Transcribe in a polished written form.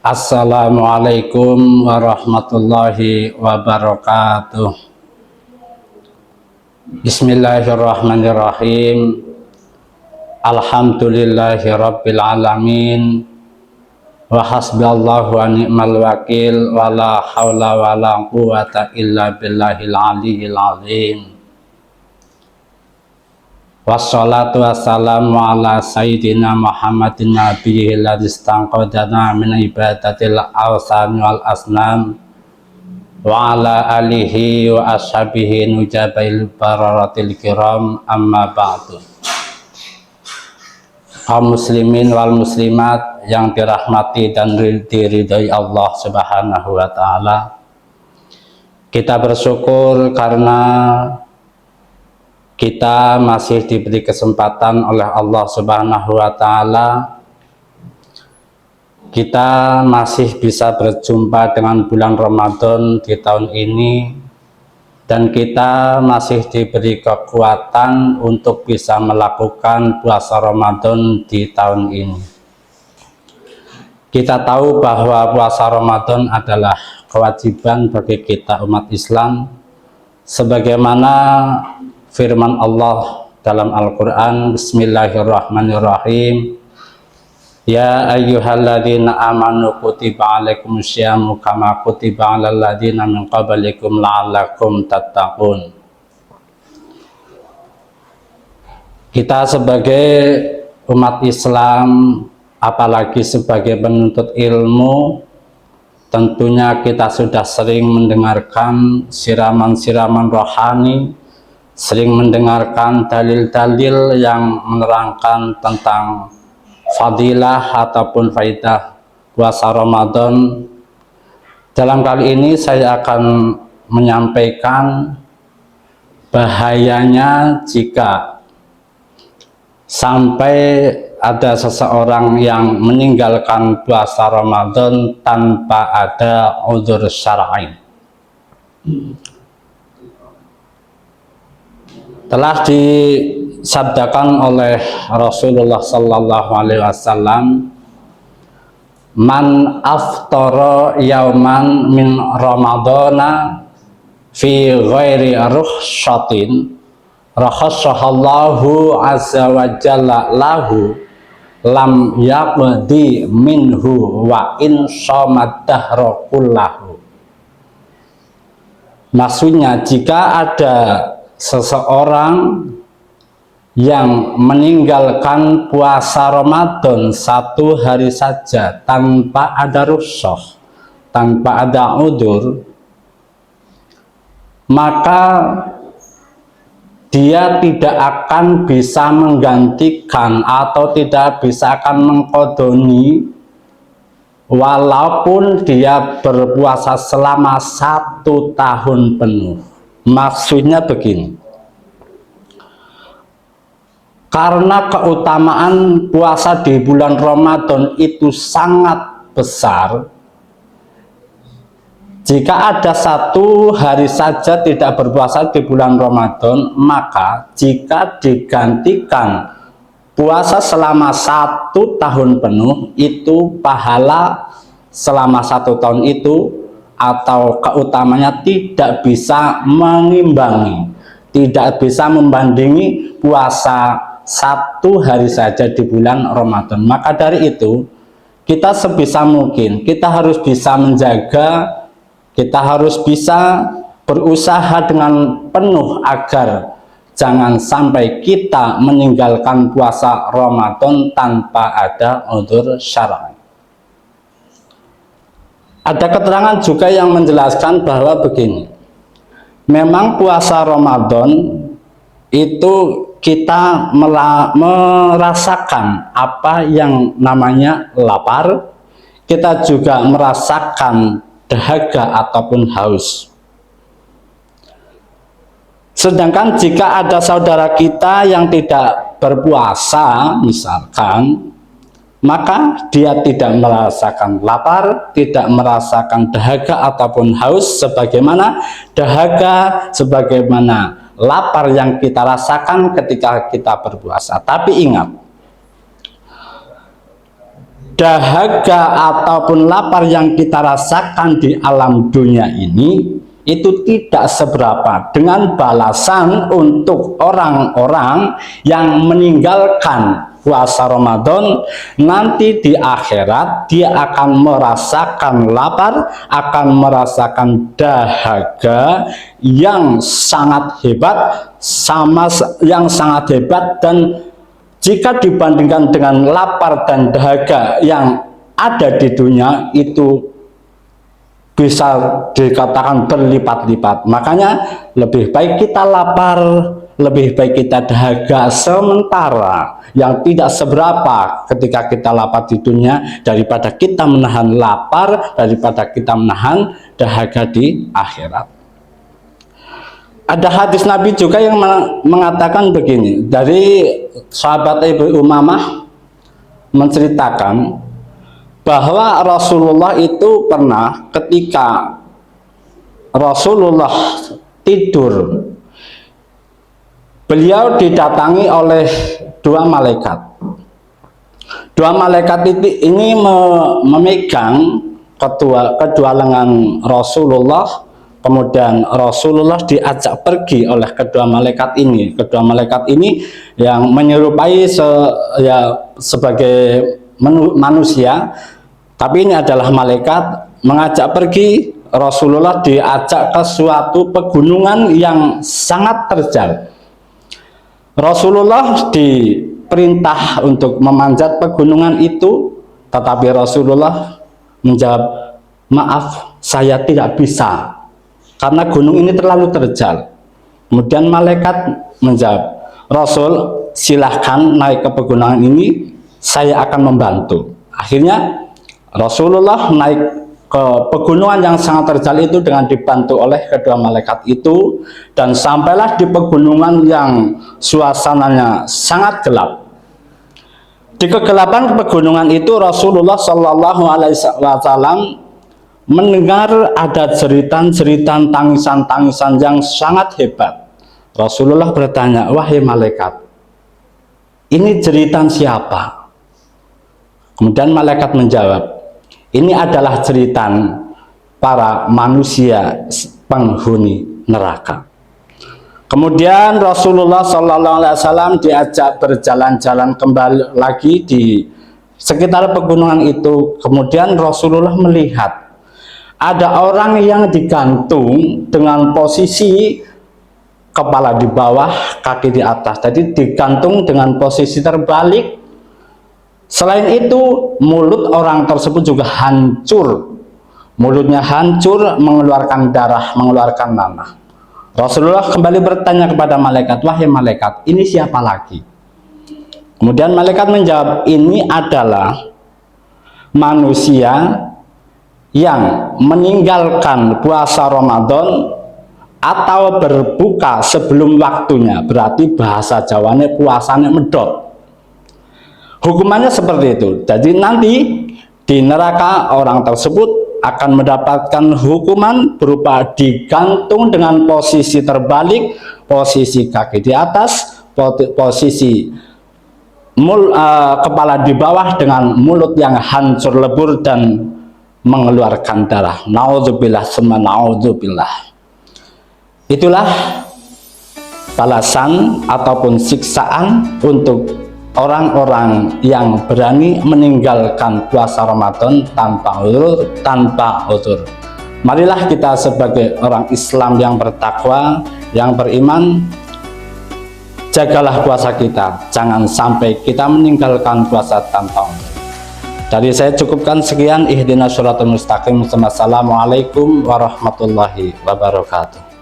Assalamualaikum warahmatullahi wabarakatuh. Bismillahirrahmanirrahim. Alhamdulillahi rabbil alamin. Wa hasbiyallahu wa ni'mal wakil. Wa la hawla wa la quwata illa billahil aliyyil azim. Wassalatu wassalamu ala sayyidina Muhammadin nabiyil ladzi istanqadana min ibadatil awsan wal asnam wa ala alihi wa ashabihi nujabail bararatil kiram, amma ba'du. Kaum muslimin wal muslimat yang dirahmati dan diridhai Allah Subhanahu wa taala, kita bersyukur karena kita masih diberi kesempatan oleh Allah Subhanahu wa taala. Kita masih bisa berjumpa dengan bulan Ramadan di tahun ini, dan kita masih diberi kekuatan untuk bisa melakukan puasa Ramadan di tahun ini. Kita tahu bahwa puasa Ramadan adalah kewajiban bagi kita umat Islam, sebagaimana firman Allah dalam Al-Quran, Bismillahirrahmanirrahim. Ya ayyuhalladzina amanu kutiba alaikumusyamu kama kutiba alal ladzina min qablikum la'allakum tattaqun. Kita sebagai umat Islam, apalagi sebagai penuntut ilmu, tentunya kita sudah sering mendengarkan siraman-siraman rohani, sering mendengarkan dalil-dalil yang menerangkan tentang fadilah ataupun faidah puasa Ramadan. Dalam kali ini saya akan menyampaikan bahayanya jika sampai ada seseorang yang meninggalkan puasa Ramadan tanpa ada uzur syar'i. Telah disabdakan oleh Rasulullah Sallallahu Alaihi Wasallam, man aftara yauman min ramadana fi ghairi rukhshatin rakhassahallahu azza wa jalla lahu lam yaqdi minhu wa in shamat dahra kullahu. Maksudnya, jika ada seseorang yang meninggalkan puasa Ramadan satu hari saja tanpa ada rukhsah, tanpa ada udzur, maka dia tidak akan bisa menggantikan atau tidak bisa akan mengqadoni walaupun dia berpuasa selama 1 tahun penuh. Maksudnya begini, karena keutamaan puasa di bulan Ramadan itu sangat besar, jika ada 1 hari saja tidak berpuasa di bulan Ramadan, maka jika digantikan puasa selama 1 tahun penuh, itu pahala selama 1 tahun itu atau keutamanya tidak bisa mengimbangi, tidak bisa membandingi puasa 1 hari saja di bulan Ramadan. Maka dari itu, kita sebisa mungkin kita harus bisa menjaga, kita harus bisa berusaha dengan penuh agar jangan sampai kita meninggalkan puasa Ramadan tanpa ada udzur syar'i. Ada keterangan juga yang menjelaskan bahwa begini, memang puasa Ramadan itu kita merasakan apa yang namanya lapar, kita juga merasakan dahaga ataupun haus. Sedangkan jika ada saudara kita yang tidak berpuasa misalkan, maka dia tidak merasakan lapar, tidak merasakan dahaga ataupun haus sebagaimana dahaga, sebagaimana lapar yang kita rasakan ketika kita berpuasa. Tapi ingat, dahaga ataupun lapar yang kita rasakan di alam dunia ini itu tidak seberapa dengan balasan untuk orang-orang yang meninggalkan puasa Ramadan. Nanti di akhirat dia akan merasakan lapar, akan merasakan dahaga yang sangat hebat, yang sangat hebat, dan jika dibandingkan dengan lapar dan dahaga yang ada di dunia itu bisa dikatakan berlipat-lipat. Makanya lebih baik kita lapar, lebih baik kita dahaga sementara yang tidak seberapa ketika kita lapar di dunia, daripada kita menahan lapar, daripada kita menahan dahaga di akhirat. Ada hadis Nabi juga yang mengatakan begini, dari sahabat Ibu Umamah menceritakan bahwa Rasulullah itu pernah ketika Rasulullah tidur, beliau didatangi oleh dua malaikat. Dua malaikat ini memegang kedua lengan Rasulullah. Kemudian Rasulullah diajak pergi oleh kedua malaikat ini. Kedua malaikat ini yang menyerupai sebagai manusia, tapi ini adalah malaikat, mengajak pergi. Rasulullah diajak ke suatu pegunungan yang sangat terjal. Rasulullah diperintah untuk memanjat pegunungan itu, tetapi Rasulullah menjawab, maaf, saya tidak bisa karena gunung ini terlalu terjal. Kemudian malaikat menjawab, Rasul, silahkan naik ke pegunungan ini, saya akan membantu. Akhirnya Rasulullah naik ke pegunungan yang sangat terjal itu dengan dibantu oleh kedua malaikat itu, dan sampailah di pegunungan yang suasananya sangat gelap. Di kegelapan pegunungan itu Rasulullah Shallallahu Alaihi Wasallam mendengar ada jeritan-jeritan, tangisan-tangisan yang sangat hebat. Rasulullah bertanya, wahai malaikat, ini jeritan siapa? Kemudian malaikat menjawab, ini adalah jeritan para manusia penghuni neraka. Kemudian Rasulullah SAW diajak berjalan-jalan kembali lagi di sekitar pegunungan itu. Kemudian Rasulullah melihat ada orang yang digantung dengan posisi kepala di bawah, kaki di atas. Jadi digantung dengan posisi terbalik. Selain itu, mulut orang tersebut juga hancur. Mulutnya hancur, mengeluarkan darah, mengeluarkan nanah. Rasulullah kembali bertanya kepada malaikat, wahai malaikat, ini siapa lagi? Kemudian malaikat menjawab, ini adalah manusia yang meninggalkan puasa Ramadan atau berbuka sebelum waktunya. Berarti bahasa Jawanya puasanya medot. Hukumannya seperti itu. Jadi nanti di neraka orang tersebut akan mendapatkan hukuman berupa digantung dengan posisi terbalik, posisi kaki di atas, posisi kepala di bawah dengan mulut yang hancur lebur dan mengeluarkan darah. Naudzubillah summa naudzubillah. Itulah balasan ataupun siksaan untuk orang-orang yang berani meninggalkan puasa Ramadan tanpa uzur. Marilah kita sebagai orang Islam yang bertakwa, yang beriman, jagalah puasa kita. Jangan sampai kita meninggalkan puasa tanpa uzur. Dari saya cukupkan sekian. Ihdinas shiratal mustaqim. Wassalamualaikum warahmatullahi wabarakatuh.